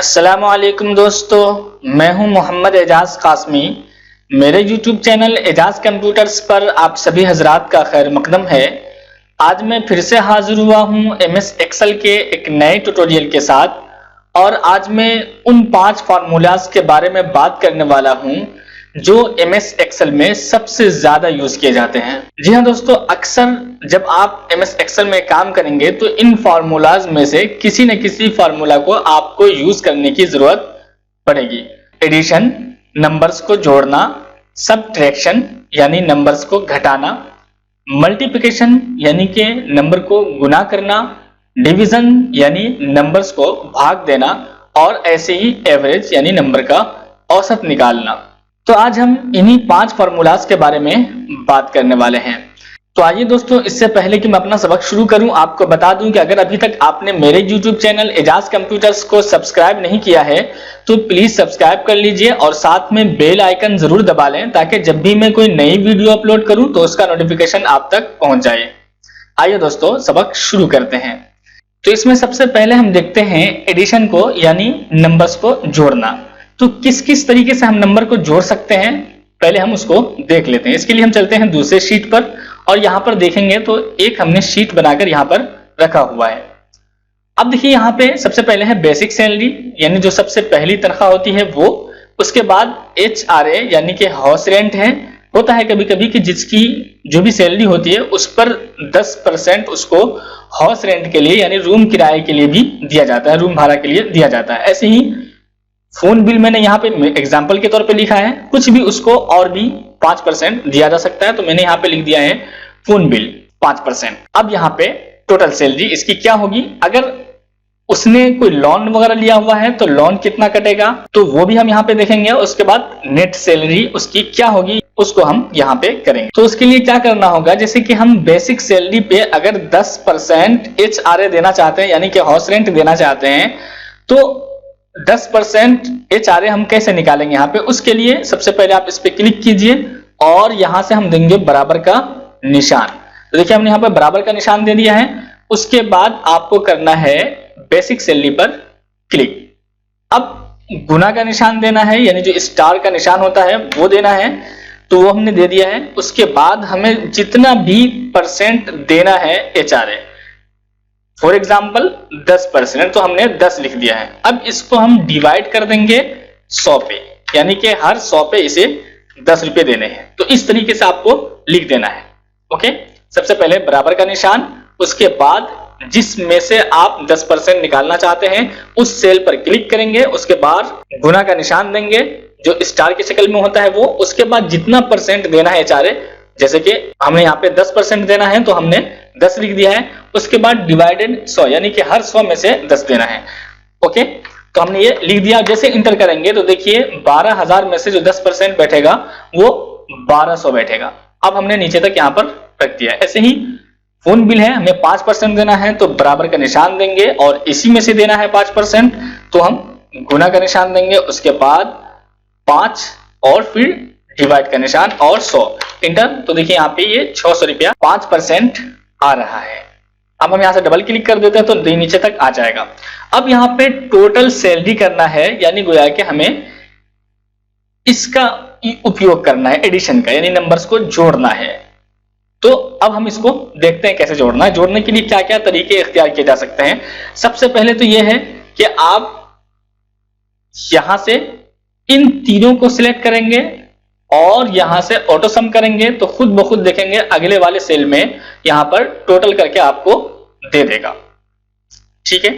अस्सलामुअलैकुम दोस्तों, मैं हूं मोहम्मद एजाज कासमी। मेरे YouTube चैनल एजाज कंप्यूटर्स पर आप सभी हजरात का खैर मकदम है। आज मैं फिर से हाजिर हुआ हूं MS एक्सेल के एक नए ट्यूटोरियल के साथ और आज मैं उन 5 फार्मूलाज के बारे में बात करने वाला हूं जो MS एक्सेल में सबसे ज्यादा यूज किए जाते हैं। जी हाँ दोस्तों, अक्सर जब आप MS एक्सेल में काम करेंगे तो इन फार्मूलाज में से किसी न किसी फार्मूला को आपको यूज करने की जरूरत पड़ेगी। एडिशन, नंबर्स को जोड़ना, सबट्रैक्शन यानी नंबर्स को घटाना, मल्टीप्लिकेशन यानी कि नंबर को गुना करना, डिवीजन यानी नंबर्स को भाग देना और ऐसे ही एवरेज यानी नंबर का औसत निकालना। तो आज हम इन्हीं 5 फार्मूलाज के बारे में बात करने वाले हैं। तो आइए दोस्तों, इससे पहले कि मैं अपना सबक शुरू करूं, आपको बता दूं कि अगर अभी तक आपने मेरे YouTube चैनल एजाज कंप्यूटर्स को सब्सक्राइब नहीं किया है तो प्लीज सब्सक्राइब कर लीजिए और साथ में बेल आइकन जरूर दबा लें ताकि जब भी मैं कोई नई वीडियो अपलोड करूं तो उसका नोटिफिकेशन आप तक पहुंच जाए। आइए दोस्तों, सबक शुरू करते हैं। तो इसमें सबसे पहले हम देखते हैं एडिशन को यानी नंबर्स को जोड़ना। तो किस किस तरीके से हम नंबर को जोड़ सकते हैं, पहले हम उसको देख लेते हैं। इसके लिए हम चलते हैं दूसरे शीट पर और यहां पर देखेंगे तो एक हमने शीट बनाकर यहां पर रखा हुआ है। अब देखिए, यहां पे सबसे पहले है बेसिक सैलरी यानी जो सबसे पहली तनख्वाह होती है वो। उसके बाद HRA यानी कि हाउस रेंट है। होता है कभी कभी कि जिसकी जो भी सैलरी होती है उस पर 10% उसको हाउस रेंट के लिए यानी रूम किराए के लिए भी दिया जाता है, रूम भाड़ा के लिए दिया जाता है। ऐसे ही फोन बिल मैंने यहाँ पे एग्जाम्पल के तौर पे लिखा है, कुछ भी उसको और भी 5% दिया जा सकता है, तो मैंने यहाँ पे लिख दिया है फोन बिल 5%। अब यहाँ पे टोटल सैलरी इसकी क्या होगी, अगर उसने कोई लोन वगैरह लिया हुआ है तो लोन कितना कटेगा तो वो भी हम यहाँ पे देखेंगे। उसके बाद नेट सैलरी उसकी क्या होगी उसको हम यहाँ पे करेंगे। तो उसके लिए क्या करना होगा, जैसे कि हम बेसिक सैलरी पे अगर 10% HRA देना चाहते हैं यानी कि हाउस रेंट देना चाहते हैं तो 10% HRA हम कैसे निकालेंगे यहाँ पे। उसके लिए सबसे पहले आप इस पे क्लिक कीजिए और यहां से हम देंगे बराबर का निशान। तो देखिए, हमने यहाँ पे बराबर का निशान दे दिया है। उसके बाद आपको करना है बेसिक सैलरी पर क्लिक। अब गुना का निशान देना है यानी जो स्टार का निशान होता है वो देना है, तो वो हमने दे दिया है। उसके बाद हमें जितना भी परसेंट देना है HRA, फॉर एग्जाम्पल 10%, तो हमने 10 लिख दिया है। अब इसको हम डिवाइड कर देंगे 100 पे यानी कि हर 100 पे इसे 10 रुपए देने हैं। तो इस तरीके से आपको लिख देना है। ओके, सबसे पहले बराबर का निशान, उसके बाद जिसमें से आप 10% निकालना चाहते हैं उस सेल पर क्लिक करेंगे। उसके बाद गुना का निशान देंगे जो स्टार की शक्ल में होता है वो। उसके बाद जितना परसेंट देना है HRA, जैसे कि हमने यहाँ पे 10% देना है तो हमने 10 लिख दिया है। उसके बाद डिवाइडेड 100 यानी कि हर 100 में से 10 देना है। ओके, तो हमने ये लिख दिया। जैसे इंटर करेंगे तो देखिए 12,000 में से जो 10% बैठेगा वो 1200 बैठेगा। अब हमने नीचे तक यहाँ पर रख दिया। ऐसे ही फोन बिल है, हमें 5% देना है तो बराबर का निशान देंगे और इसी में से देना है 5% तो हम गुना का निशान देंगे। उसके बाद 5 और फिर डिवाइड का निशान और 100 इंटर। तो देखिए यहाँ पे ये 600 रुपया 5% आ रहा है। अब हम यहाँ से डबल क्लिक कर देते हैं तो नीचे तक आ जाएगा। अब यहाँ पे टोटल सैलरी करना है यानी गोया कि हमें इसका उपयोग करना है, एडिशन का यानी नंबर्स को जोड़ना है। तो अब हम इसको देखते हैं कैसे जोड़ना है। जोड़ने के लिए क्या क्या तरीके इख्तियार किए जा सकते हैं। सबसे पहले तो यह है कि आप यहां से इन तीनों को सिलेक्ट करेंगे और यहां से ऑटो सम करेंगे तो खुद ब खुद देखेंगे अगले वाले सेल में यहां पर टोटल करके आपको दे देगा। ठीक है,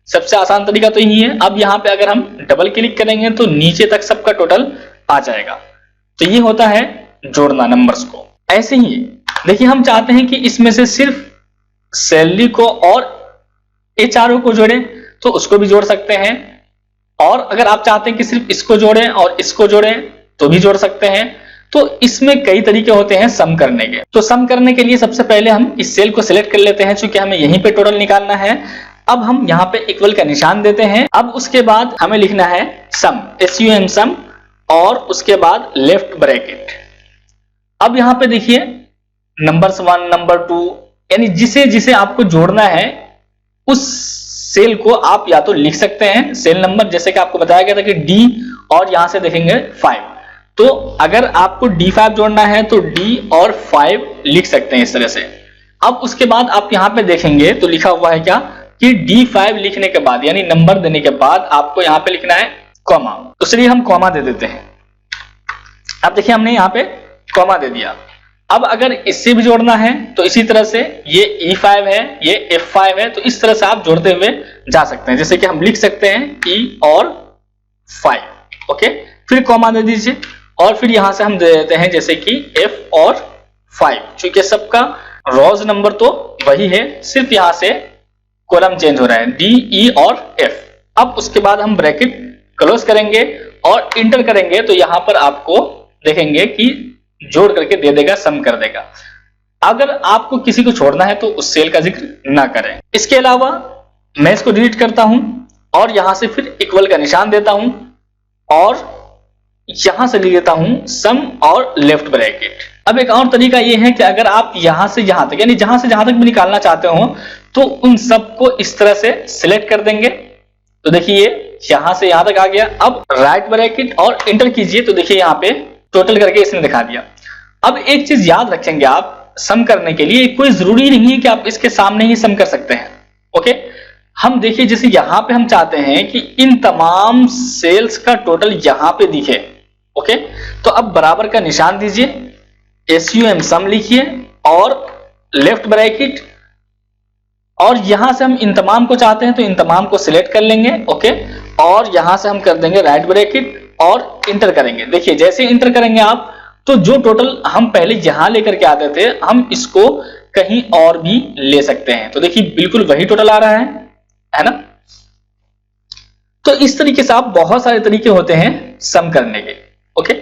सबसे आसान तरीका तो यही है। अब यहां पे अगर हम डबल क्लिक करेंगे तो नीचे तक सबका टोटल आ जाएगा। तो ये होता है जोड़ना नंबर्स को। ऐसे ही देखिए, हम चाहते हैं कि इसमें से सिर्फ सैलरी को और HRO को जोड़ें तो उसको भी जोड़ सकते हैं, और अगर आप चाहते हैं कि सिर्फ इसको जोड़ें और इसको जोड़ें तो भी जोड़ सकते हैं। तो इसमें कई तरीके होते हैं सम करने के। तो सम करने के लिए सबसे पहले हम इस सेल को सिलेक्ट कर लेते हैं चूंकि हमें यहीं पे टोटल निकालना है। अब हम यहाँ पे इक्वल का निशान देते हैं। अब उसके बाद हमें लिखना है सम, SUM सम, और उसके बाद लेफ्ट ब्रैकेट। अब यहाँ पे देखिए नंबर 1, नंबर 2 यानी जिसे जिसे आपको जोड़ना है उस सेल को आप या तो लिख सकते हैं सेल नंबर, जैसे कि आपको बताया गया था कि डी और यहां से देखेंगे 5, तो अगर आपको D5 जोड़ना है तो D और 5 लिख सकते हैं इस तरह से। अब उसके बाद आप यहां पे देखेंगे तो लिखा हुआ है क्या कि D5 लिखने के बाद यानी नंबर देने के बाद आपको यहां पे लिखना है कॉमा, तो चलिए हम कॉमा दे देते हैं। अब देखिए हमने यहां पे कॉमा दे दिया। अब अगर इससे भी जोड़ना है तो इसी तरह से ये E5 है, ये F5 है, तो इस तरह से आप जोड़ते हुए जा सकते हैं। जैसे कि हम लिख सकते हैं E और 5, ओके, फिर कॉमा दे दीजिए और फिर यहां से हम दे देते हैं जैसे कि F और 5, क्योंकि सबका रोज नंबर तो वही है, सिर्फ यहां से कॉलम चेंज हो रहा है D, E और F। अब उसके बाद हम ब्रैकेट क्लोज करेंगे और इंटर करेंगे तो यहां पर आपको देखेंगे कि जोड़ करके दे देगा, सम कर देगा। अगर आपको किसी को छोड़ना है तो उस सेल का जिक्र ना करें। इसके अलावा मैं इसको डिलीट करता हूं और यहां से फिर इक्वल का निशान देता हूं और यहां से लिख देता हूं सम और लेफ्ट ब्रैकेट। अब एक और तरीका यह है कि अगर आप यहां से यहां तक यानी जहां से जहां तक भी निकालना चाहते हो तो उन सबको इस तरह से सिलेक्ट कर देंगे, तो देखिए यहां से यहां तक आ गया। अब राइट ब्रैकेट और इंटर कीजिए तो देखिए यहां पे टोटल करके इसने दिखा दिया। अब एक चीज याद रखेंगे, आप सम करने के लिए कोई जरूरी नहीं है कि आप इसके सामने ही सम कर सकते हैं, ओके। हम देखिए जैसे यहां पे हम चाहते हैं कि इन तमाम सेल्स का टोटल यहां पे दिखे, ओके, तो अब बराबर का निशान दीजिए, SUM सम लिखिए और लेफ्ट ब्रैकेट, और यहां से हम इन तमाम को चाहते हैं तो इन तमाम को सिलेक्ट कर लेंगे, ओके, और यहां से हम कर देंगे राइट ब्रैकेट और इंटर करेंगे। देखिए जैसे इंटर करेंगे आप तो जो टोटल हम पहले यहां लेकर के आते थे हम इसको कहीं और भी ले सकते हैं, तो देखिए बिल्कुल वही टोटल आ रहा है ना। तो इस तरीके से आप बहुत सारे तरीके होते हैं सम करने के, ओके।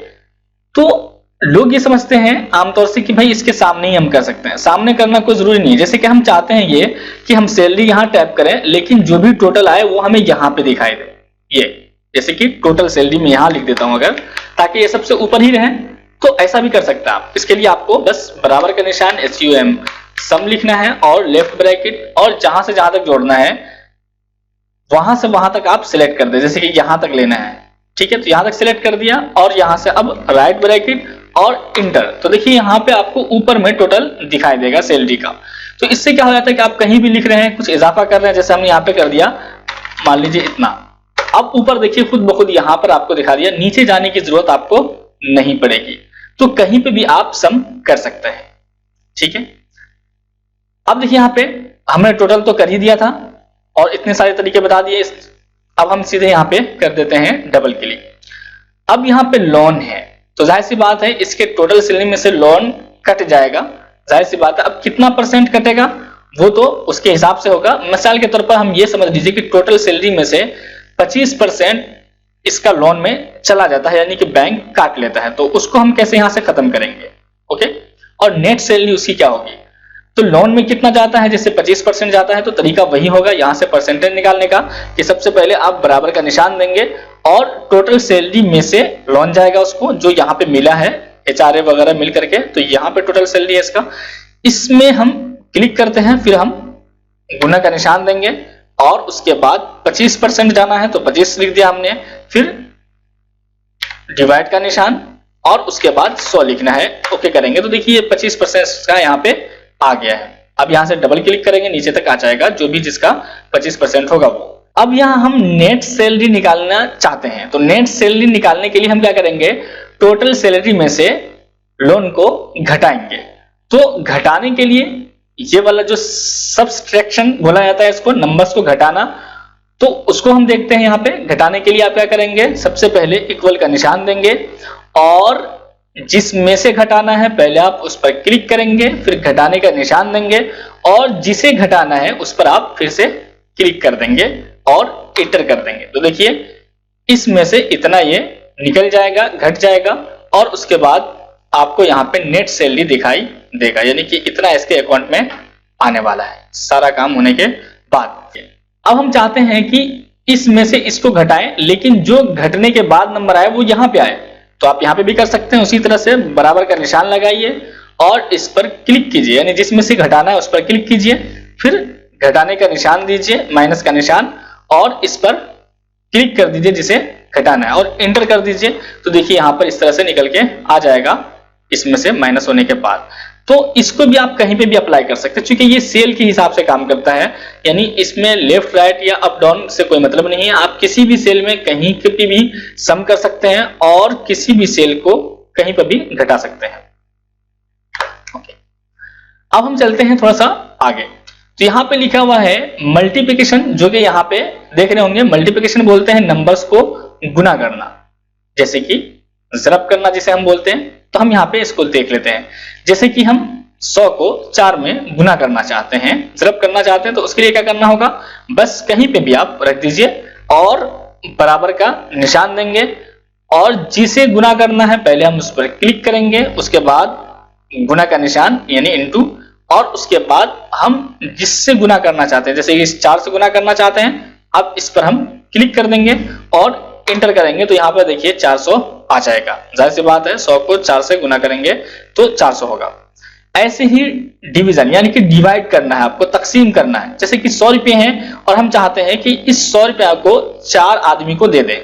तो लोग ये समझते हैं आमतौर से कि भाई इसके सामने ही हम कर सकते हैं, सामने करना कोई जरूरी नहीं है। जैसे कि हम चाहते हैं ये कि हम सैलरी यहां टैप करें लेकिन जो भी टोटल आए वो हमें यहां पे दिखाई दे, ये जैसे कि टोटल सैलरी में यहां लिख देता हूं अगर, ताकि ये सबसे ऊपर ही रहे, तो ऐसा भी कर सकते हैं आप। इसके लिए आपको बस बराबर का निशान SUM सम लिखना है और लेफ्ट ब्रैकेट, और जहां से जहां तक जोड़ना है वहां से वहां तक आप सिलेक्ट कर दे, जैसे कि यहां तक लेना है, ठीक है, तो यहां तक सिलेक्ट कर दिया और यहां से अब राइट ब्रैकेट और इंटर, तो देखिए यहां पे आपको ऊपर में टोटल दिखाई देगा सैलरी का। तो इससे क्या हो जाता है कि आप कहीं भी लिख रहे हैं, कुछ इजाफा कर रहे हैं, जैसे हमने यहां पे कर दिया मान लीजिए इतना, अब ऊपर देखिए खुद ब खुद यहां पर आपको दिखा दिया, नीचे जाने की जरूरत आपको नहीं पड़ेगी। तो कहीं पे भी आप सम कर सकते हैं, ठीक है। अब देखिए यहां पे हमने टोटल तो कर ही दिया था और इतने सारे तरीके बता दिए। अब हम सीधे यहां पे कर देते हैं डबल क्लिक। अब यहां पे लोन है तो जाहिर सी बात है इसके टोटल सैलरी में से लोन कट जाएगा, जाहिर सी बात है। अब कितना परसेंट कटेगा वो तो उसके हिसाब से होगा। मिसाल के तौर पर हम ये समझ लीजिए कि टोटल सैलरी में से 25% इसका लोन में चला जाता है, यानी कि बैंक काट लेता है, तो उसको हम कैसे यहां से खत्म करेंगे, ओके। और नेट सैलरी उसकी क्या होगी, तो लोन में कितना जाता है, जैसे 25% जाता है तो तरीका वही होगा यहां से परसेंटेज निकालने का कि सबसे पहले आप बराबर का निशान देंगे और टोटल सैलरी में से लोन जाएगा उसको जो यहां पे मिला है HRA वगैरह मिल करके, तो यहां पे टोटल सैलरी है इसका, इसमें हम क्लिक करते हैं, फिर हम गुना का निशान देंगे और उसके बाद 25% जाना है तो 25 लिख दिया हमने, फिर डिवाइड का निशान और उसके बाद 100 लिखना है, ओके करेंगे तो देखिए 25% का यहाँ पे आ गया है। अब यहां से डबल क्लिक करेंगे, नीचे तक आ जाएगा जो भी जिसका 25% होगा वो। अब यहां हम नेट सैलरी निकालना चाहते हैं, तो नेट सैलरी निकालने के लिए हम क्या करेंगे, टोटल सैलरी में से लोन को घटाएंगे। तो घटाने के लिए ये वाला जो सब्सट्रैक्शन बोला जाता है इसको, नंबर्स को घटाना, तो उसको हम देखते हैं। यहाँ पे घटाने के लिए आप क्या करेंगे, सबसे पहले इक्वल का निशान देंगे और जिसमें से घटाना है पहले आप उस पर क्लिक करेंगे, फिर घटाने का निशान देंगे और जिसे घटाना है उस पर आप फिर से क्लिक कर देंगे और एंटर कर देंगे। तो देखिए इसमें से इतना ये निकल जाएगा, घट जाएगा और उसके बाद आपको यहाँ पे नेट सैलरी दिखाई देगा, यानी कि इतना इसके अकाउंट में आने वाला है सारा काम होने के बाद। अब हम चाहते हैं कि इसमें से इसको घटाएं, लेकिन जो घटने के बाद नंबर आए वो यहाँ पे आए, तो आप यहाँ पे भी कर सकते हैं। उसी तरह से बराबर का निशान लगाइए और इस पर क्लिक कीजिए, यानी जिसमें से घटाना है उस पर क्लिक कीजिए, फिर घटाने का निशान दीजिए, माइनस का निशान, और इस पर क्लिक कर दीजिए जिसे घटाना है और एंटर कर दीजिए। तो देखिए यहां पर इस तरह से निकल के आ जाएगा इसमें से माइनस होने के बाद। तो इसको भी आप कहीं पे भी अप्लाई कर सकते हैं, क्योंकि ये सेल के हिसाब से काम करता है, यानी इसमें लेफ्ट राइट या अप डाउन से कोई मतलब नहीं है। आप किसी भी सेल में कहीं पे भी सम कर सकते हैं और किसी भी सेल को कहीं पर भी घटा सकते हैं। ओके, अब हम चलते हैं थोड़ा सा आगे। तो यहां पे लिखा हुआ है मल्टीप्लिकेशन, जो कि यहां पे देख रहे होंगे। मल्टीप्लिकेशन बोलते हैं नंबर्स को गुना करना, जैसे कि ज़रब करना जिसे हम बोलते हैं। तो हम यहाँ पे इसको देख लेते हैं। जैसे कि हम 100 को 4 में गुना करना चाहते हैं, ज़रब करना चाहते हैं, तो उसके लिए क्या करना होगा, बस कहीं पे भी आप रख दीजिए और बराबर का निशान देंगे, और जिसे गुना करना है पहले हम उस पर क्लिक करेंगे, उसके बाद गुना का निशान यानी इनटू, और उसके बाद हम जिससे गुना करना चाहते हैं, जैसे इस 4 से गुना करना चाहते हैं, अब इस पर हम क्लिक कर देंगे और एंटर करेंगे। तो यहाँ पर देखिए 400 आ जाएगा। जाहिर सी बात है 100 को 4 से गुना करेंगे तो 400 होगा। ऐसे ही डिवीजन यानी कि डिवाइड करना है, आपको तकसीम करना है। जैसे कि 100 रुपए हैं और हम चाहते हैं कि इस 100 रुपया को 4 आदमी को दे दें,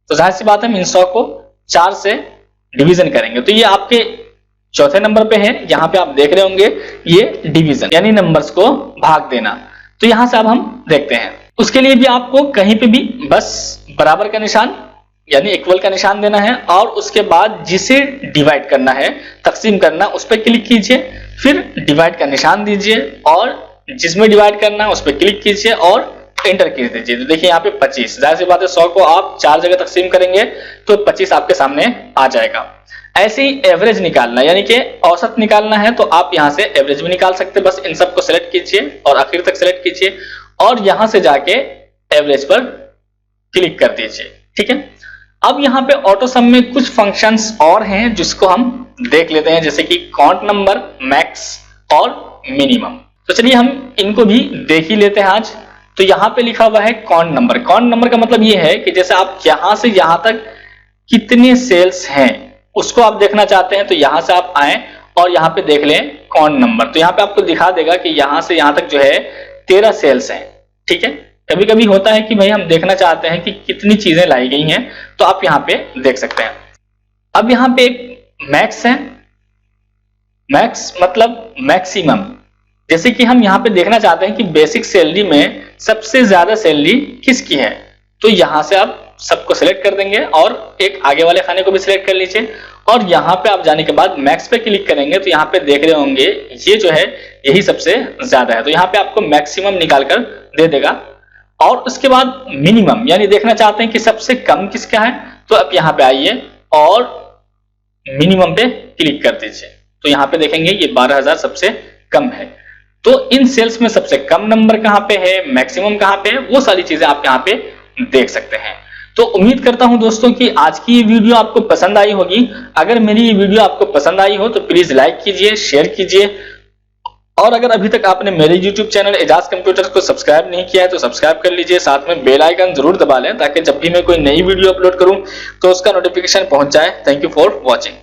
तो जाहिर सी बात है हम इन 100 को 4 से डिवीजन करेंगे। तो ये आपके चौथे नंबर पे है, यहाँ पे आप देख रहे होंगे ये डिवीजन यानी नंबर्स को भाग देना। तो यहां से अब हम देखते हैं, उसके लिए भी आपको कहीं पे भी बस बराबर का निशान यानी इक्वल का निशान देना है, और उसके बाद जिसे डिवाइड करना है, तकसीम करना, उस पर क्लिक कीजिए, फिर डिवाइड का निशान दीजिए और जिसमें डिवाइड करना है उस पर क्लिक कीजिए और एंटर कीज दीजिए। तो देखिए यहाँ पे 25, जाहिर सी बात है 100 को आप 4 जगह तकसीम करेंगे तो 25 आपके सामने आ जाएगा। ऐसे ही एवरेज निकालना यानी कि औसत निकालना है, तो आप यहां से एवरेज भी निकाल सकते हैं। बस इन सबको सेलेक्ट कीजिए और आखिर तक सेलेक्ट कीजिए और यहां से जाके एवरेज पर क्लिक कर दीजिए। ठीक है, अब यहाँ पे ऑटो सम में कुछ फंक्शंस और हैं जिसको हम देख लेते हैं, जैसे कि काउंट नंबर, मैक्स और मिनिमम। तो चलिए हम इनको भी देख ही लेते हैं आज। तो यहाँ पे लिखा हुआ है काउंट नंबर। काउंट नंबर का मतलब ये है कि जैसे आप यहां से यहां तक कितने सेल्स हैं उसको आप देखना चाहते हैं, तो यहां से आप आए और यहाँ पे देख लें काउंट नंबर। तो यहाँ पे आपको दिखा देगा कि यहां से यहां तक जो है 13 सेल्स हैं। ठीक है, कभी कभी होता है कि भाई हम देखना चाहते हैं कि कितनी चीजें लाई गई हैं, तो आप यहाँ पे देख सकते हैं। अब यहाँ पे एक मैक्स है, मैक्स मतलब मैक्सिमम। जैसे कि हम यहाँ पे देखना चाहते हैं कि बेसिक सैलरी में सबसे ज्यादा सैलरी किसकी है, तो यहां से आप सबको सिलेक्ट कर देंगे और एक आगे वाले खाने को भी सिलेक्ट कर लीजिए, और यहाँ पे आप जाने के बाद मैक्स पे क्लिक करेंगे तो यहाँ पे देख रहे होंगे ये जो है यही सबसे ज्यादा है, तो यहाँ पे आपको मैक्सिमम निकाल कर दे देगा। और उसके बाद मिनिमम यानी देखना चाहते हैं कि सबसे कम किसका है, तो अब यहाँ पे आइए और मिनिमम पे क्लिक कर दीजिए। तो यहाँ पे देखेंगे ये 12,000 सबसे कम है। तो इन सेल्स में सबसे कम नंबर कहाँ पे है, मैक्सिमम कहाँ पे है, वो सारी चीजें आप यहाँ पे देख सकते हैं। तो उम्मीद करता हूं दोस्तों कि आज की ये वीडियो आपको पसंद आई होगी। अगर मेरी ये वीडियो आपको पसंद आई हो तो प्लीज लाइक कीजिए, शेयर कीजिए, और अगर अभी तक आपने मेरे YouTube चैनल एजाज कंप्यूटर्स को सब्सक्राइब नहीं किया है तो सब्सक्राइब कर लीजिए, साथ में बेल आइकन जरूर दबा लें ताकि जब भी मैं कोई नई वीडियो अपलोड करूं तो उसका नोटिफिकेशन पहुंच जाए। Thank you for watching.